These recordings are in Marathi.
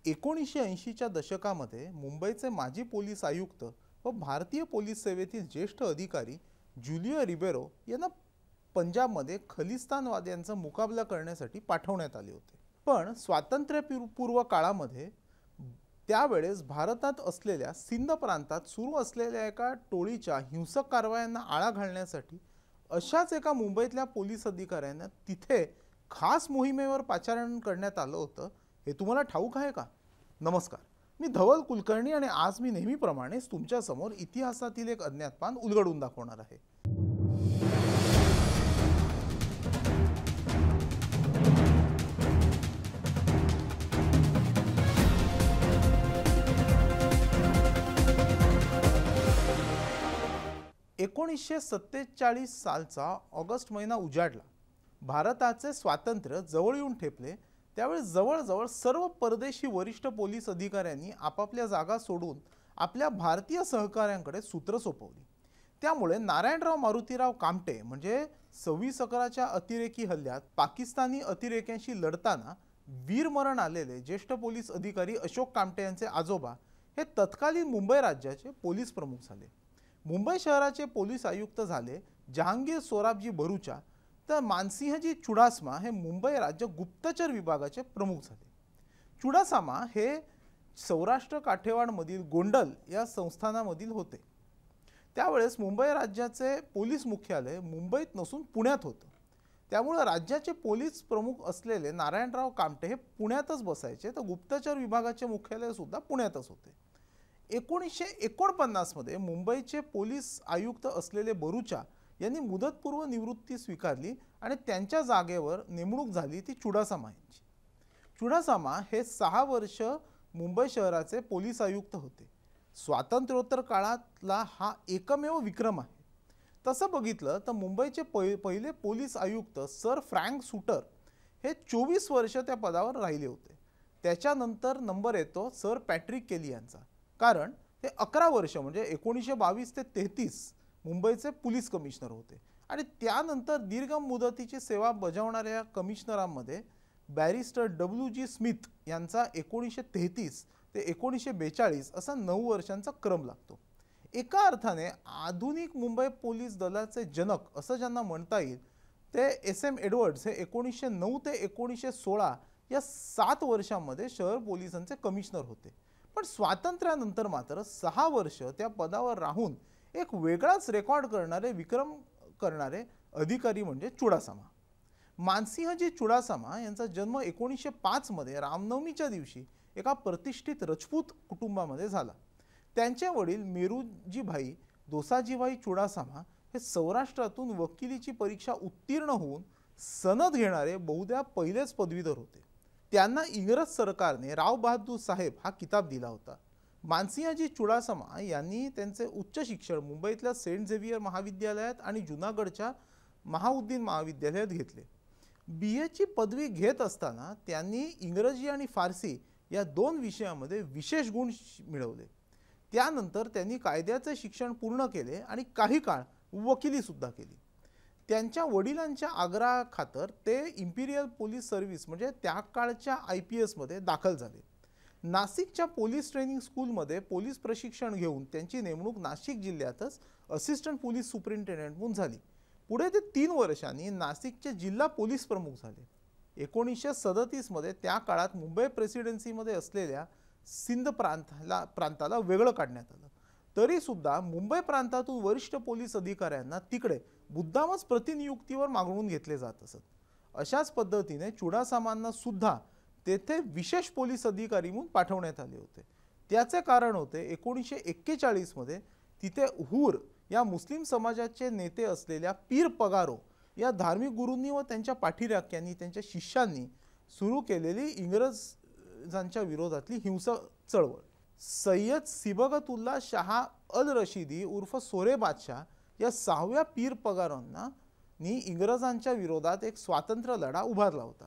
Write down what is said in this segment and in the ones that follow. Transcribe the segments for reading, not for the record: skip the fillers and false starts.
1980च्या दशकामध्ये मुंबईचे माजी पोलीस आयुक्त व भारतीय पोलीस सेवेतील ज्येष्ठ अधिकारी ज्युलिओ रिबेरो यांना पंजाबमध्ये खलिस्तानवाद्यांचा मुकाबला करण्यासाठी पाठवण्यात आले होते। पण स्वातंत्र्यपूर्व काळामध्ये त्यावेळेस भारतात असलेल्या सिंध प्रांतात सुरू असलेल्या एका टोळीच्या हिंसक कारवायांना आळा घालण्यासाठी अशाच एका मुंबईतल्या पोलीस अधिकाऱ्यांना तिथे खास मोहिमेवर पाचारण करण्यात आलं होतं। हे तुम्हाला ठाऊक आहे का? नमस्कार, मी धवल कुलकर्णी आणि आज मी नेहमीप्रमाणेच तुमच्या समोर इतिहासातील एक अज्ञात पान उलगडून दाखवणार आहे। एकोणीसशे 47 सालचा ऑगस्ट महिना उजाडला। भारताचे स्वातंत्र्य जवळ येऊन ठेपले। त्यावेळी जवळजवळ सर्व परदेशी वरिष्ठ पोलीस अधिकाऱ्यांनी आपापल्या जागा सोडून आपल्या भारतीय सहकाऱ्यांकडे सूत्र सोपवली। त्यामुळे नारायणराव मारुतीराव कामटे म्हणजे 26/11च्या अतिरेकी हल्ल्यात पाकिस्तानी अतिरेक्यांशी लढताना वीरमरण आलेले ज्येष्ठ पोलीस अधिकारी अशोक कामटे यांचे आजोबा हे तत्कालीन मुंबई राज्याचे पोलीस प्रमुख झाले। मुंबई शहराचे पोलीस आयुक्त झाले जहांगीर सोराबजी भरूचा, तर मानसिंहजी चुडासमा हे मुंबई राज्य गुप्तचर विभागाचे प्रमुख झाले। चुडासमा हे सौराष्ट्र काठेवाडमधील गोंडल या संस्थानामधील होते। त्यावेळेस मुंबई राज्याचे पोलीस मुख्यालय मुंबईत नसून पुण्यात होतं। त्यामुळे राज्याचे पोलीस प्रमुख असलेले नारायणराव कामटे हे पुण्यातच बसायचे, तर गुप्तचर विभागाचे मुख्यालय सुद्धा पुण्यातच होते। 1949 मध्ये मुंबईचे पोलीस आयुक्त असलेले भरूचा यांनी मुदतपूर्व निवृत्ती स्वीकारली आणि त्यांच्या जागेवर नेमणूक झाली ती चुडासमा यांची। चुडासमा हे 6 वर्ष मुंबई शहराचे पोलीस आयुक्त होते। स्वातंत्र्योत्तर काळातला हा एकमेव विक्रम आहे। तसं बघितलं तर मुंबईचे पहिले पोलीस आयुक्त सर फ्रँक सुटर हे 24 वर्ष त्या पदावर राहिले होते। त्याच्यानंतर नंबर येतो सर पॅट्रिक केली यांचा, कारण ते 11 वर्ष म्हणजे 1922 ते 33 मुंबईचे पोलीस कमिशनर होते। आणि त्यानंतर दीर्घ मुदतीची सेवा बजावणाऱ्या कमिशनरांमध्ये बॅरिस्टर डब्ल्यू.जी. स्मिथ यांचा 1933 ते 1942 असा 9 वर्षांचा क्रम लागतो। एका अर्थाने आधुनिक मुंबई पोलीस दलाचे जनक असं ज्यांना म्हणता येईल ते एस.एम. एडवर्ड्स हे 1909 ते 1916 या 7 वर्षांमध्ये शहर पोलिसांचे कमिशनर होते। पण स्वातंत्र्यानंतर मात्र 6 वर्ष त्या पदावर राहून एक वेगळाच रेकॉर्ड करणारे विक्रम करणारे अधिकारी म्हणजे चुडासमा। मानसिंहजी चुडासमा यांचा जन्म 1905 मध्ये रामनवमीच्या दिवशी एका प्रतिष्ठित राजपूत कुटुंबामध्ये झाला। त्यांचे वडील मेरूजीभाई दोसाजीभाई चुडासमा हे सौराष्ट्रातून वकिलीची परीक्षा उत्तीर्ण होऊन सनद घेणारे बहुधा पहिलेच पदवीधर होते। त्यांना इंग्रज सरकारने राव बहादूर साहेब हा किताब दिला होता। मानसिंहजी चुडासमा यांनी त्यांचे उच्च शिक्षण मुंबईतल्या सेंट झेवियर महाविद्यालयात आणि जुनागडच्या महाउद्दीन महाविद्यालयात घेतले। BA ची पदवी घेत असताना त्यांनी इंग्रजी आणि फारसी या 2 विषयामध्ये विशेष गुण मिळवले। त्यानंतर त्यांनी कायद्याचे शिक्षण पूर्ण केले आणि काही काळ वकिली सुद्धा केली। त्यांच्या वडिलांच्या आग्रहाखातर ते इंपिरियल पोलीस सर्व्हिस म्हणजे त्या काळच्या IPS मध्ये दाखल झाले। नाशिकच्या पोलीस ट्रेनिंग स्कूलमध्ये पोलीस प्रशिक्षण घेऊन त्यांची नेमणूक नाशिक जिल्ह्यातच असिस्टंट पोलीस सुपरिंटेंडेंट म्हणून झाली। पुढे ते 3 वर्षांनी नाशिकचे जिल्हा पोलीस प्रमुख झाले। 1937 मध्ये त्या काळात मुंबई प्रेसिडेन्सीमध्ये असलेल्या सिंध प्रांताला वेगळं काढण्यात आलं। तरी सुद्धा मुंबई प्रांतातून वरिष्ठ पोलीस अधिकाऱ्यांना तिकडे मुद्दामच प्रतिनियुक्तीवर मागवून घेतले जात असत। अशाच पद्धतीने चुडासमांना सुद्धा तेथे विशेष पोलीस अधिकारी म्हणून पाठवण्यात आले होते। त्याचे कारण होते 1941 मध्ये तिथे हुर या मुस्लिम समाजाचे नेते असलेल्या पीर पगारो या धार्मिक गुरूंनी व त्यांच्या पाठीराख्यांनी त्यांच्या शिष्यांनी सुरू केलेली इंग्रजांच्या विरोधातली हिंसक चळवळ। सय्यद सिबगतुल्ला शाह अल रशिदी उर्फ सोरे बादशाह या 6व्या पीर पगारांना इंग्रजांच्या विरोधात एक स्वातंत्र्य लढा उभारला होता।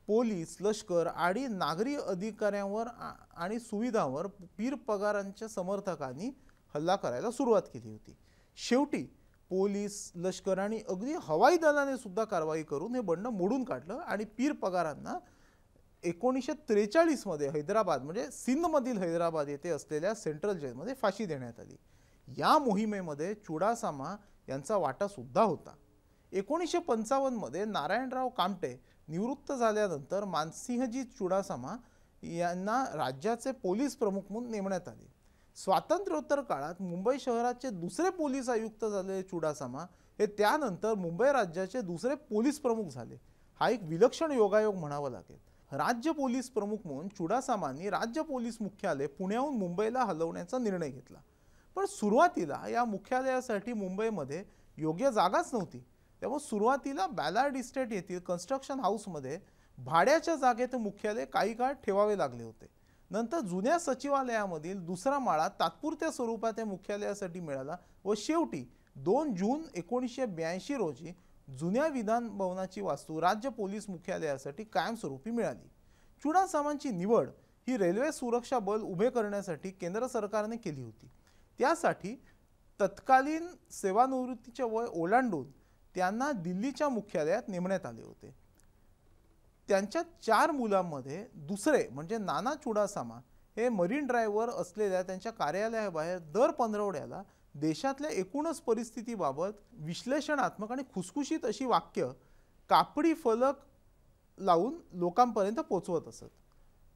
पोलीस, लष्कर आणि नागरी अधिकाऱ्यांवर आणि सुविधांवर पीर पगारांच्या समर्थकांनी हल्ला करायला सुरुवात केली होती। शेवटी पोलीस, लष्कर आणि अगदी हवाई दलाने सुद्धा कारवाई करून हे बंड मोडून काढलं आणि पीर पगारांना 1943 मध्ये हैदराबाद म्हणजे सिंधमधील हैदराबाद येथे असलेल्या सेंट्रल जेलमध्ये फाशी देण्यात आली। या मोहिमेमध्ये चुडासामा यांचा वाटा सुद्धा होता। 1955 मध्ये नारायणराव कामटे निवृत्त झाल्यानंतर मानसिंहजी चुडासामा यांना राज्याचे पोलीस प्रमुख म्हणून नेमण्यात आले। स्वातंत्र्योत्तर काळात मुंबई शहराचे दुसरे पोलीस आयुक्त झालेले चुडासामा हे त्यानंतर मुंबई राज्याचे दुसरे पोलीस प्रमुख झाले। हा एक विलक्षण योगायोग म्हणावा लागेल। राज्य पोलीस प्रमुख म्हणून चुडासामांनी राज्य पोलीस मुख्यालय पुण्याहून मुंबईला हलवण्याचा निर्णय घेतला। पण सुरुवातीला या मुख्यालयासाठी मुंबईमध्ये योग्य जागाच नव्हती। त्यामुळे सुरुवातीला बॅलार्ड इस्टेट येथील कन्स्ट्रक्शन हाऊसमध्ये भाड्याच्या जागेत मुख्यालय काही काळ ठेवावे लागले होते। नंतर जुन्या सचिवालयामधील दुसरा माळा तात्पुरत्या स्वरूपात या मुख्यालयासाठी मिळाला व शेवटी 2 जून 1982 रोजी जुन्या विधान भवनाची वास्तू राज्य पोलीस मुख्यालयासाठी कायमस्वरूपी मिळाली। चुडासामांची निवड ही रेल्वे सुरक्षा बल उभे करण्यासाठी केंद्र सरकारने केली होती। त्यासाठी तत्कालीन सेवानिवृत्तीचे वय ओलांडून त्यांना दिल्लीच्या मुख्यालयात नेमण्यात आले होते। त्यांच्या 4 मुलांमध्ये दुसरे म्हणजे नाना चुडासामा हे मरीन ड्राईव्हवर असलेल्या त्यांच्या कार्यालयाबाहेर दर पंधरवड्याला देशातल्या एकूणच परिस्थितीबाबत विश्लेषणात्मक आणि खुसखुशीत अशी वाक्य कापडी फलक लावून लोकांपर्यंत पोहोचवत असत।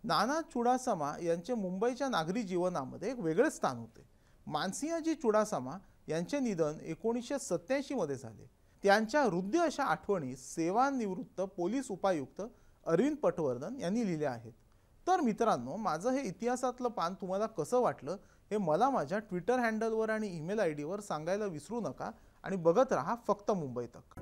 नाना चुडासामा यांचे मुंबईच्या नागरी जीवनामध्ये एक वेगळे स्थान होते। मानसिंहजी चुडासामा यांचे निधन 1987 मध्ये झाले। त्यांच्या हृदय अशा आठवणी सेवानिवृत्त पोलीस उपायुक्त अरविंद पटवर्धन यांनी लिहिल्या आहेत। तर मित्रांनो, माझं हे इतिहासातलं पान तुम्हाला कसं वाटलं हे मला माझ्या ट्विटर हँडलवर आणि ईमेल आयडीवर सांगायला विसरू नका आणि बघत रहा फक्त मुंबई तक।